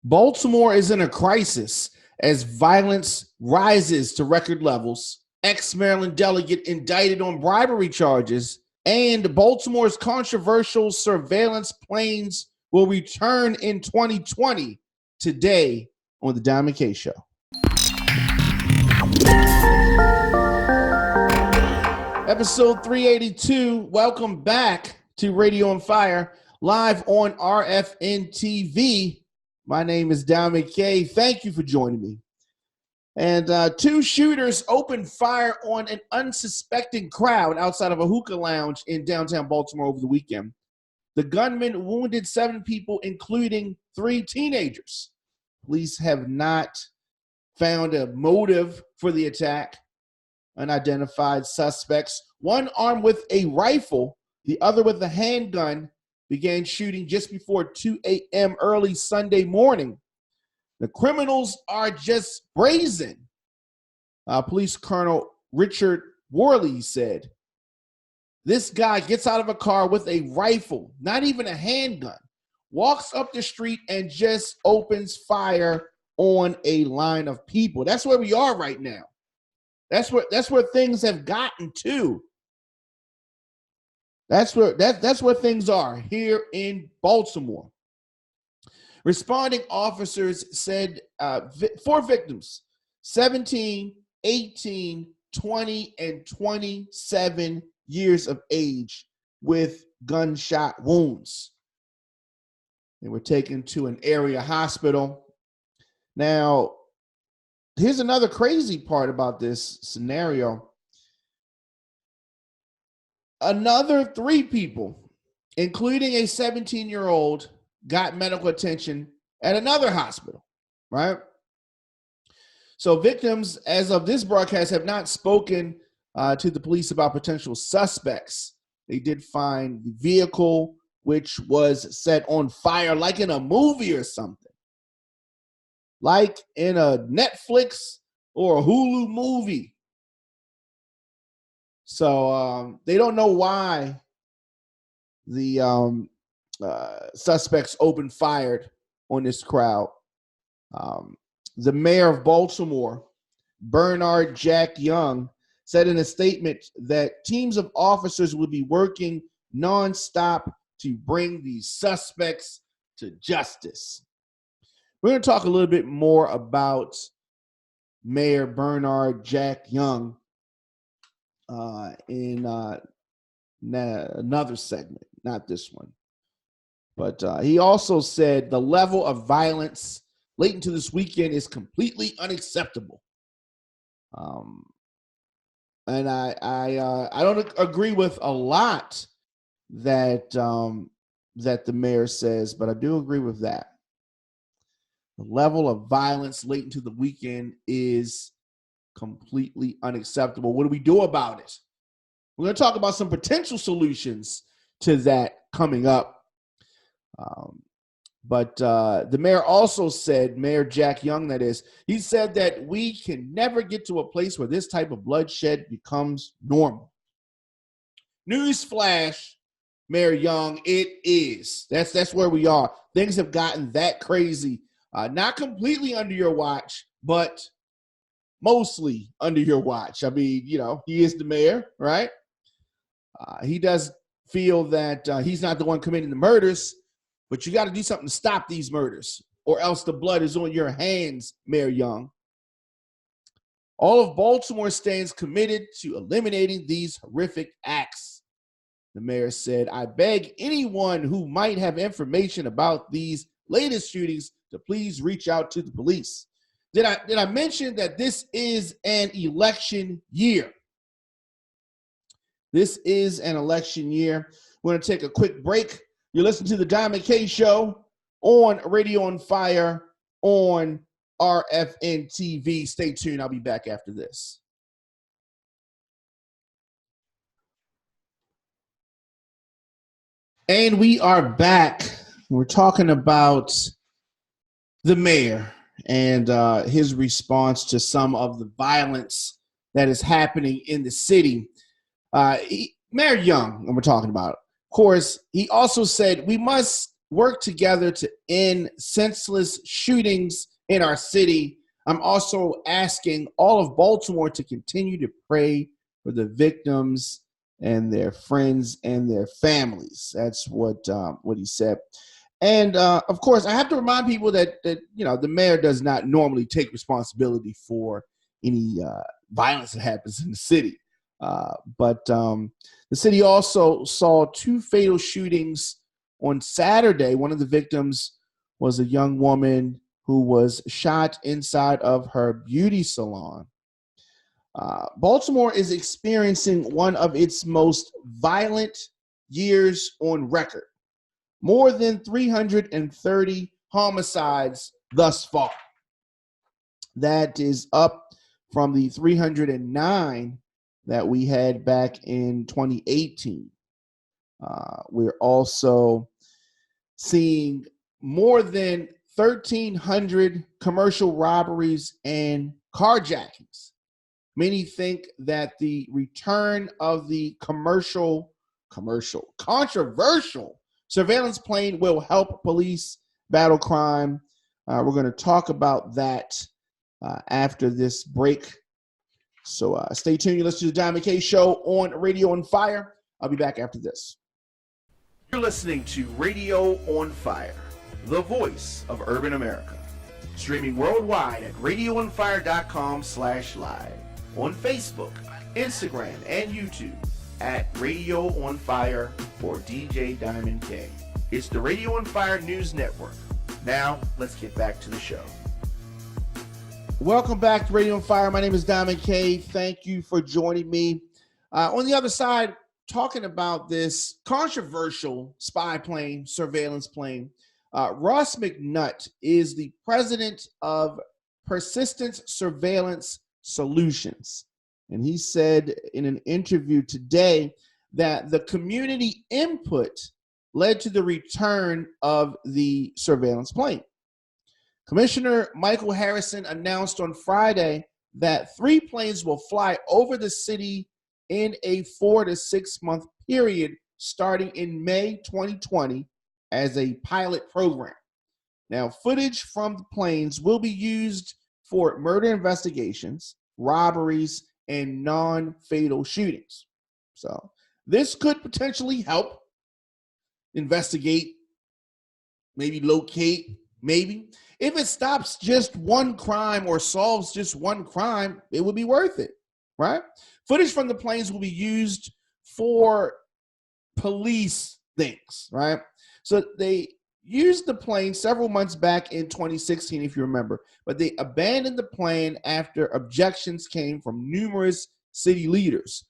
Baltimore is in a crisis as violence rises to record levels. Ex-Maryland delegate indicted on bribery charges, and Baltimore's controversial surveillance planes will return in 2020. Today on the Diamond K Show. Episode 382. Welcome back to Radio on Fire, live on RFN TV. My name is Diamond K. Thank you for joining me. And two shooters opened fire on an unsuspecting crowd outside of a hookah lounge in downtown Baltimore over the weekend. The gunman wounded 7 people, including 3 teenagers. Police have not found a motive for the attack. Unidentified suspects, one armed with a rifle, the other with a handgun, began shooting just before 2 a.m. early Sunday morning. The criminals are just brazen. Police Colonel Richard Worley said, "This guy gets out of a car with a rifle, not even a handgun, walks up the street and just opens fire on a line of people." That's where we are right now. That's where things have gotten to. That's where things are here in Baltimore. Responding officers said 4 victims, 17, 18, 20, and 27 years of age with gunshot wounds. They were taken to an area hospital. Now, here's another crazy part about this scenario. Another 3 people, including a 17-year-old, got medical attention at another hospital, right? So victims, as of this broadcast, have not spoken to the police about potential suspects. They did find the vehicle, which was set on fire like in a movie or something. Like in a Netflix or a Hulu movie. So they don't know why the suspects opened fire on this crowd. The mayor of Baltimore, Bernard Jack Young, said in a statement that teams of officers will be working nonstop to bring these suspects to justice. We're going to talk a little bit more about Mayor Bernard Jack Young in another segment, not this one. But he also said the level of violence late into this weekend is completely unacceptable. And I don't agree with a lot that that the mayor says, but I do agree with that. The level of violence late into the weekend is completely unacceptable. What do we do about it? We're going to talk about some potential solutions to that coming up. But the mayor also said, Mayor Jack Young, that is, he said that we can never get to a place where this type of bloodshed becomes normal. Newsflash, Mayor Young, it is. That's where we are. Things have gotten that crazy. Not completely under your watch, but mostly under your watch. I mean, you know, he is the mayor, right? He does feel that he's not the one committing the murders, but you got to do something to stop these murders, or else the blood is on your hands, Mayor Young. All of Baltimore stands committed to eliminating these horrific acts. The mayor said, "I beg anyone who might have information about these latest shootings to please reach out to the police." Did I mention that this is an election year? This is an election year. We're going to take a quick break. You're listening to the Diamond K Show on Radio on Fire on RFN TV. Stay tuned. I'll be back after this. And we are back. We're talking about the mayor and his response to some of the violence that is happening in the city. Mayor Young, and we're talking about, of course, he also said we must work together to end senseless shootings in our city. I'm also asking all of Baltimore to continue to pray for the victims and their friends and their families. That's what he said. And of course, I have to remind people that the mayor does not normally take responsibility for any violence that happens in the city. But the city also saw 2 fatal shootings on Saturday. One of the victims was a young woman who was shot inside of her beauty salon. Baltimore is experiencing one of its most violent years on record. More than 330 homicides thus far. That is up from the 309 that we had back in 2018. We're also seeing more than 1,300 commercial robberies and carjackings. Many think that the return of the controversial surveillance plane will help police battle crime. We're going to talk about that after this break. So stay tuned. You listen to the Diamond K Show on Radio on Fire. I'll be back after this. You're listening to Radio on Fire, the voice of urban America. Streaming worldwide at radioonfire.com/live. On Facebook, Instagram, and YouTube at Radio on Fire or DJ Diamond K. It's the Radio on Fire News Network. Now, let's get back to the show. Welcome back to Radio on Fire. My name is Diamond K. Thank you for joining me. On the other side, talking about this controversial spy plane, surveillance plane, Ross McNutt is the president of Persistent Surveillance Solutions. And he said in an interview today that the community input led to the return of the surveillance plane. Commissioner Michael Harrison announced on Friday that 3 planes will fly over the city in a 4 to 6 month period starting in May 2020 as a pilot program. Now, footage from the planes will be used for murder investigations, robberies, and non-fatal shootings. So this could potentially help investigate, maybe locate, maybe. If it stops just one crime or solves just one crime, it would be worth it, right? Footage from the planes will be used for police things, right? So they used the plane several months back in 2016, if you remember, but they abandoned the plane after objections came from numerous city leaders.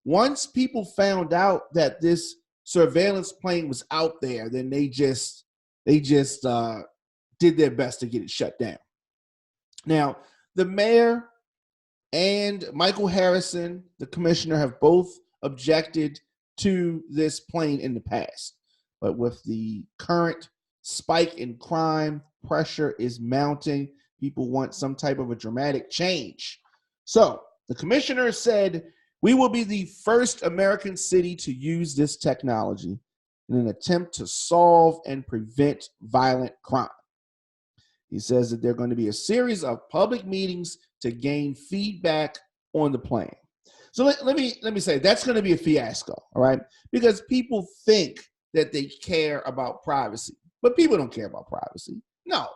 Once people found out that this surveillance plane was out there, then they just did their best to get it shut down. Now, the mayor and Michael Harrison, the commissioner, have both objected to this plane in the past. But with the current spike in crime, pressure is mounting. People want some type of a dramatic change. So the commissioner said, we will be the first American city to use this technology in an attempt to solve and prevent violent crime. He says that there are going to be a series of public meetings to gain feedback on the plan. So let me say that's going to be a fiasco, all right? Because people think that they care about privacy, but people don't care about privacy. No.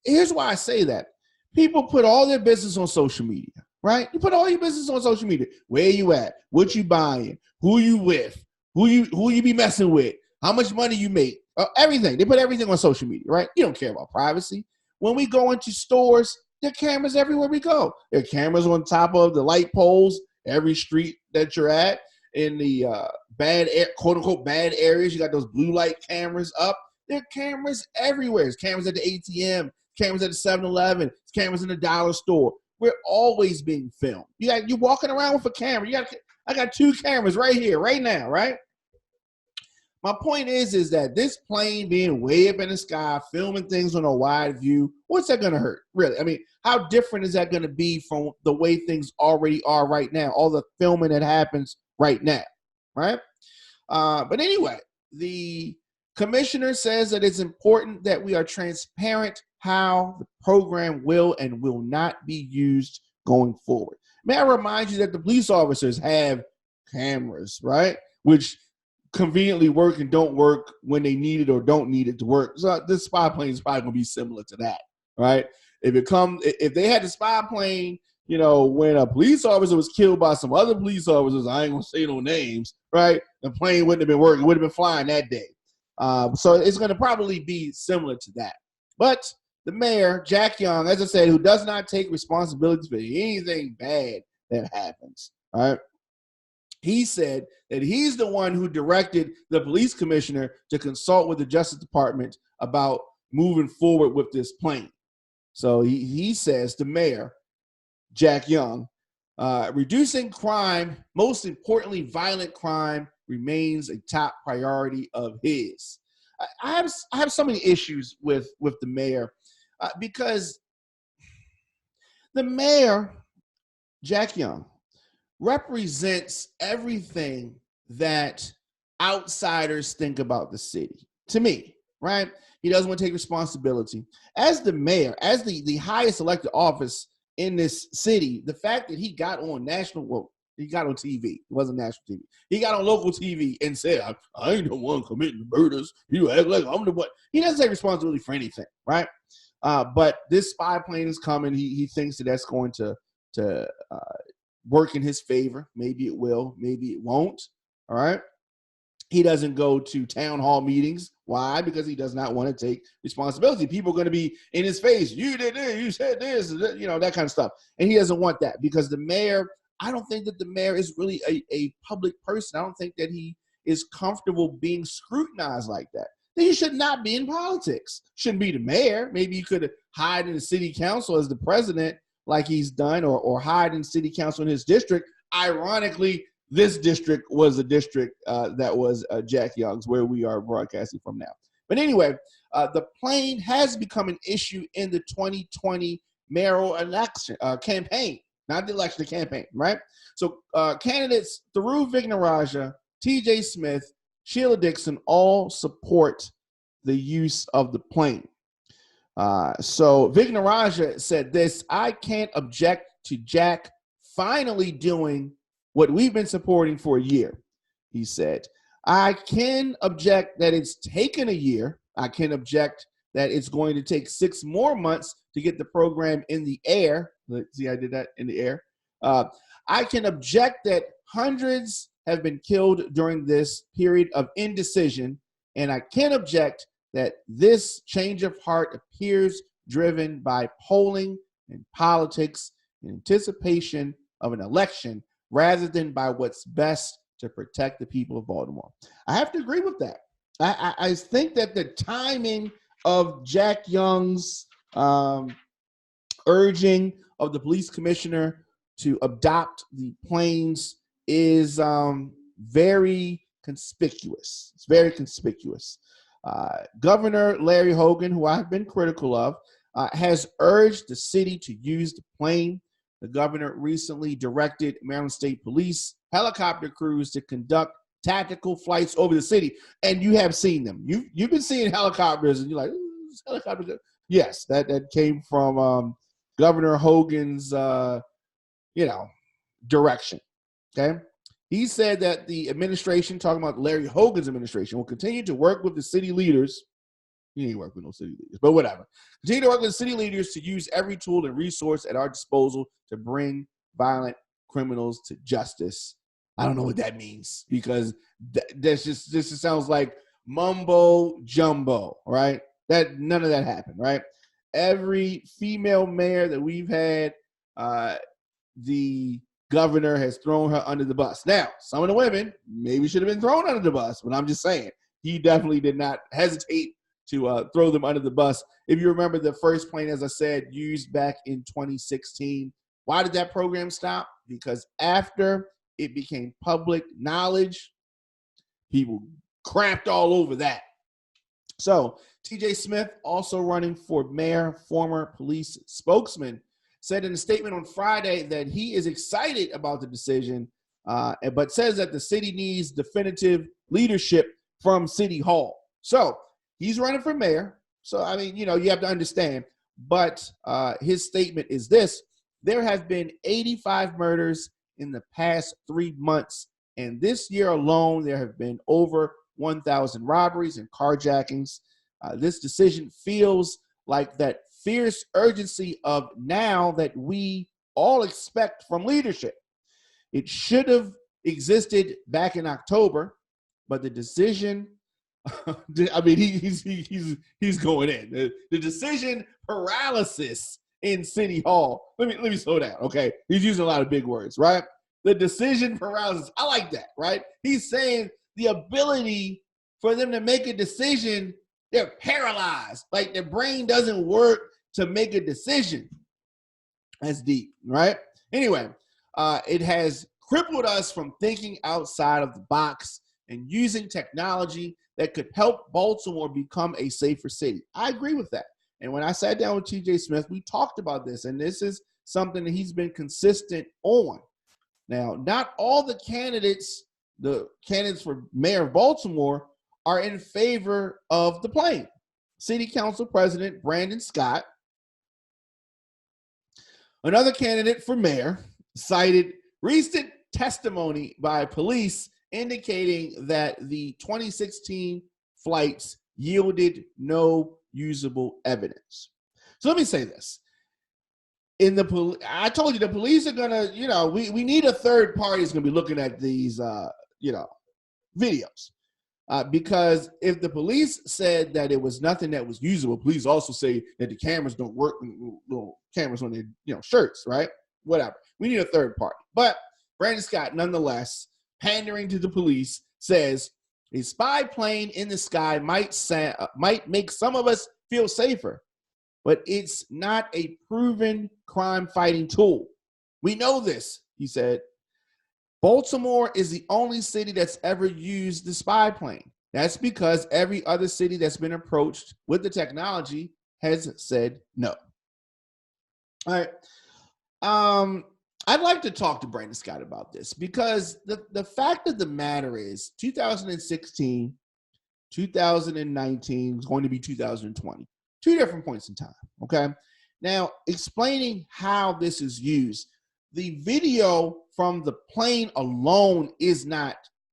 Here's why I say that. People put all their business on social media, right? You put all your business on social media. Where you at? What you buying? Who you with? Who you be messing with? How much money you make? Everything. They put everything on social media, right? You don't care about privacy. When we go into stores, there are cameras everywhere we go. There are cameras on top of the light poles, every street that you're at. In the quote unquote bad areas, you got those blue light cameras up. There are cameras everywhere. There's cameras at the ATM, cameras at the 7-Eleven, cameras in the dollar store. We're always being filmed. You're walking around with a camera. I got 2 cameras right here, right now, right? My point is that this plane being way up in the sky, filming things on a wide view, what's that going to hurt? Really? I mean, how different is that going to be from the way things already are right now? All the filming that happens right now, right? But anyway, the Commissioner says that it's important that we are transparent how the program will and will not be used going forward. May I remind you that the police officers have cameras, right? Which conveniently work and don't work when they need it or don't need it to work. So this spy plane is probably going to be similar to that, right? If they had the spy plane, when a police officer was killed by some other police officers, I ain't going to say no names, right? The plane wouldn't have been working. It would have been flying that day. So it's going to probably be similar to that. But the mayor, Jack Young, as I said, who does not take responsibility for anything bad that happens, right? He said that he's the one who directed the police commissioner to consult with the Justice Department about moving forward with this plane. So he says, the mayor, Jack Young, reducing crime, most importantly, violent crime, remains a top priority of his. I have so many issues with the mayor because the mayor, Jack Young, represents everything that outsiders think about the city. To me, right? He doesn't want to take responsibility. As the mayor, as the highest elected office in this city, the fact that he got on he got on TV. It wasn't national TV. He got on local TV and said, I ain't the one committing the murders. You act like I'm the one. He doesn't take responsibility for anything, right? But this spy plane is coming. He thinks that's going to work in his favor. Maybe it will. Maybe it won't. All right. He doesn't go to town hall meetings. Why? Because he does not want to take responsibility. People are going to be in his face. You did this. You said this. That kind of stuff. And he doesn't want that because the mayor, I don't think that the mayor is really a public person. I don't think that he is comfortable being scrutinized like that. Then he should not be in politics. Shouldn't be the mayor. Maybe you could hide in the city council as the president like he's done or hide in city council in his district. Ironically, this district was a district that was Jack Young's, where we are broadcasting from now. But anyway, the plane has become an issue in the 2020 mayoral election campaign, not the election, the campaign, right? So candidates through Vignaraja, T.J. Smith, Sheila Dixon all support the use of the plane. So Vignaraja said this: I can't object to Jack finally doing what we've been supporting for a year. He said, I can object that it's taken a year. I can object that it's going to take 6 more months to get the program in the air. See, I did that in the air. I can object that hundreds have been killed during this period of indecision. And I can object that this change of heart appears driven by polling and politics in anticipation of an election rather than by what's best to protect the people of Baltimore. I have to agree with that. I think that the timing of Jack Young's urging of the police commissioner to adopt the planes is very conspicuous. It's very conspicuous. Governor Larry Hogan, who I've been critical of, has urged the city to use the plane. The governor recently directed Maryland State Police helicopter crews to conduct tactical flights over the city. And you have seen them. You've been seeing helicopters, and you're like, helicopters. Yes, that came from Governor Hogan's, direction. Okay. He said that the administration, talking about Larry Hogan's administration, will continue to work with the city leaders. He ain't work with no city leaders, but whatever. Continue to work with city leaders to use every tool and resource at our disposal to bring violent criminals to justice. I don't know what that means because this just sounds like mumbo jumbo, right? That none of that happened, right? Every female mayor that we've had, the governor has thrown her under the bus. Now, some of the women maybe should have been thrown under the bus, but I'm just saying he definitely did not hesitate to throw them under the bus. If you remember, the first plane, as I said, used back in 2016. Why did that program stop? Because after it became public knowledge, people crapped all over that. So T.J. Smith, also running for mayor, former police spokesman, said in a statement on Friday that he is excited about the decision, but says that the city needs definitive leadership from City Hall. So he's running for mayor. So, I mean, you have to understand. But his statement is this: there have been 85 murders in the past 3 months. And this year alone, there have been over 1,000 robberies and carjackings. This decision feels like that fierce urgency of now that we all expect from leadership. It should have existed back in October, but the decision, I mean, he's going in. The decision paralysis in City Hall. Let me slow down, okay? He's using a lot of big words, right? The decision paralysis. I like that, right? He's saying the ability for them to make a decision, they're paralyzed. Like their brain doesn't work to make a decision. That's deep, right? Anyway, it has crippled us from thinking outside of the box and using technology that could help Baltimore become a safer city. I agree with that. And when I sat down with TJ Smith, we talked about this, and this is something that he's been consistent on. Now, not all the candidates for mayor of Baltimore, are in favor of the plane. City Council President Brandon Scott, another candidate for mayor, cited recent testimony by police indicating that the 2016 flights yielded no usable evidence. So let me say this. I told you the police are gonna, we need a third party is gonna be looking at these, videos. Because if the police said that it was nothing that was usable, police also say that the cameras don't work, little cameras on their shirts, right? Whatever. We need a third party. But Brandon Scott, nonetheless, pandering to the police, says a spy plane in the sky might make some of us feel safer, but it's not a proven crime-fighting tool. We know this, he said. Baltimore is the only city that's ever used the spy plane. That's because every other city that's been approached with the technology has said no. All right. I'd like to talk to Brandon Scott about this because the fact of the matter is 2016, 2019 is going to be 2020. 2 different points in time, okay? Now, explaining how this is used, the video from the plane alone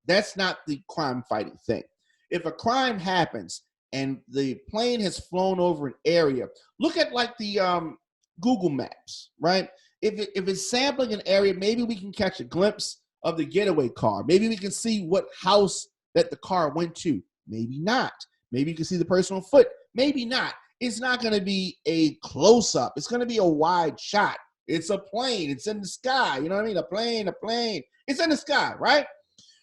that's not the crime fighting thing. If a crime happens and the plane has flown over an area, look at like the Google Maps, right? If it's sampling an area, maybe we can catch a glimpse of the getaway car. Maybe we can see what house that the car went to. Maybe not. Maybe you can see the person on foot. Maybe not. It's not going to be a close-up. It's going to be a wide shot. It's a plane. It's in the sky. You know what I mean? A plane. It's in the sky, right?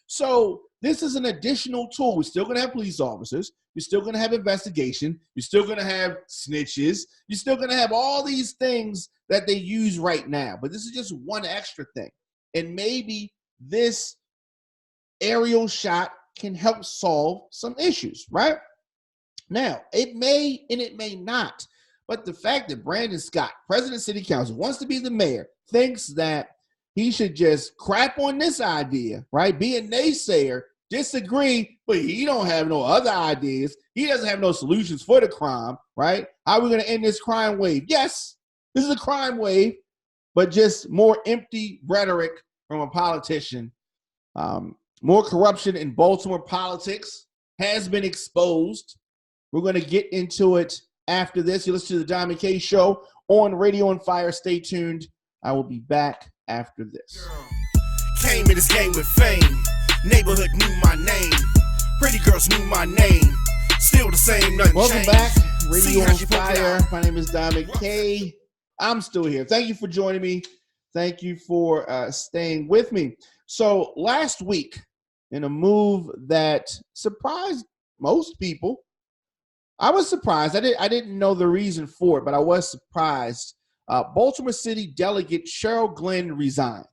So this is an additional tool. We're still going to have police officers. You're still going to have investigation. You're still going to have snitches. You're still going to have all these things that they use right now. But this is just one extra thing. And maybe this aerial shot can help solve some issues, right? Now, it may and it may not. But the fact that Brandon Scott, president of city council, wants to be the mayor, thinks that he should just crap on this idea, right? Be a naysayer, disagree, but he don't have no other ideas. He doesn't have no solutions for the crime, right? How are we going to end this crime wave? Yes, this is a crime wave, but just more empty rhetoric from a politician. More corruption in Baltimore politics has been exposed. We're going to get into it after this. You listen to the Dom K Show on Radio on Fire. Stay tuned. I will be back after this. Came in this game with fame. Neighborhood knew my name. Pretty girls knew my name. Still the same, nothing Welcome changed. back. Radio on Fire. My name is Dom K. I'm still here. Thank you for joining me. Thank you for staying with me. So last week, in a move that surprised most people, I was surprised. I didn't know the reason for it, but I was surprised. Baltimore City Delegate Cheryl Glenn resigned.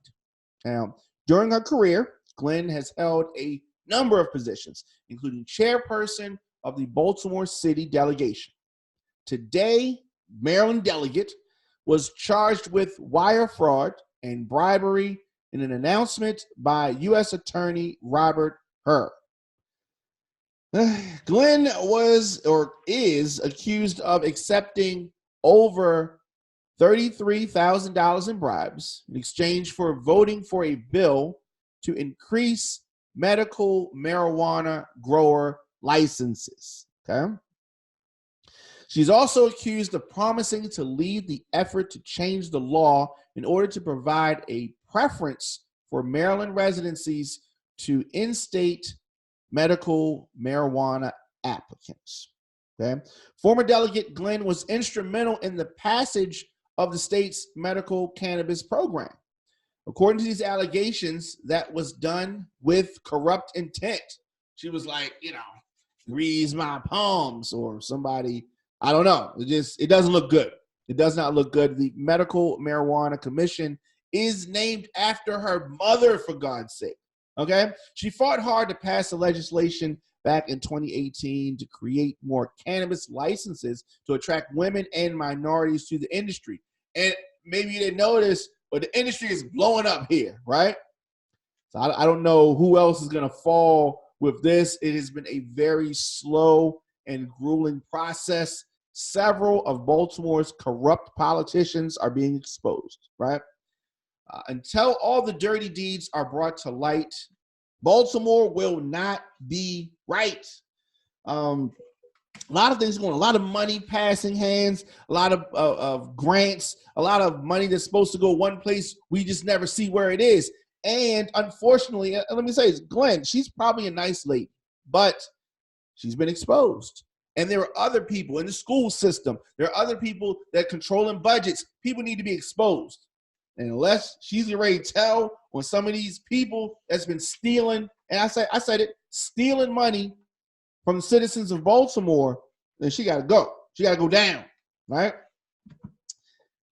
Now, during her career, Glenn has held a number of positions, including chairperson of the Baltimore City Delegation. Today, Maryland Delegate was charged with wire fraud and bribery in an announcement by U.S. Attorney Robert Hur. Glenn was or is accused of accepting over $33,000 in bribes in exchange for voting for a bill to increase medical marijuana grower licenses. Okay. She's also accused of promising to lead the effort to change the law in order to provide a preference for Maryland residencies to in-state medical marijuana applicants. Okay. Former Delegate Glenn was instrumental in the passage of the state's medical cannabis program. According to these allegations, that was done with corrupt intent. She was like, grease my palms, or somebody, I don't know. It doesn't look good. It does not look good. The Medical Marijuana Commission is named after her mother, for God's sake. Okay? She fought hard to pass the legislation back in 2018 to create more cannabis licenses to attract women and minorities to the industry. And maybe you didn't notice, but the industry is blowing up here, right? So I don't know who else is going to fall with this. It has been a very slow and grueling process. Several of Baltimore's corrupt politicians are being exposed, right? Until all the dirty deeds are brought to light, Baltimore will not be right. A lot of things going on, a lot of money passing hands, a lot of grants, a lot of money that's supposed to go one place. We just never see where it is. And unfortunately, let me say this, Glenn, she's probably a nice lady, but she's been exposed. And there are other people in the school system. There are other people that controlling budgets. People need to be exposed. And unless she's ready to tell on some of these people that's been stealing, and I said it, stealing money from the citizens of Baltimore, then she got to go. She got to go down, right?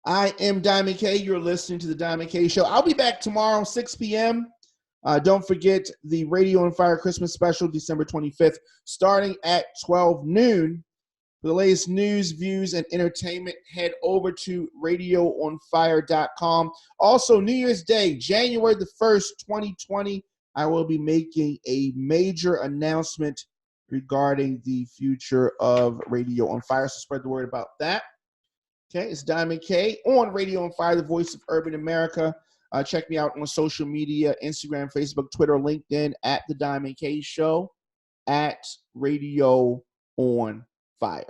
I am Diamond K. You're listening to the Diamond K Show. I'll be back tomorrow, 6 p.m. Don't forget the Radio on Fire Christmas special, December 25th, starting at 12 noon. For the latest news, views, and entertainment, head over to radioonfire.com. Also, New Year's Day, January the 1st, 2020, I will be making a major announcement regarding the future of Radio on Fire. So spread the word about that. Okay, it's Diamond K on Radio on Fire, the voice of urban America. Check me out on social media, Instagram, Facebook, Twitter, LinkedIn, at The Diamond K Show, at Radio on Fire.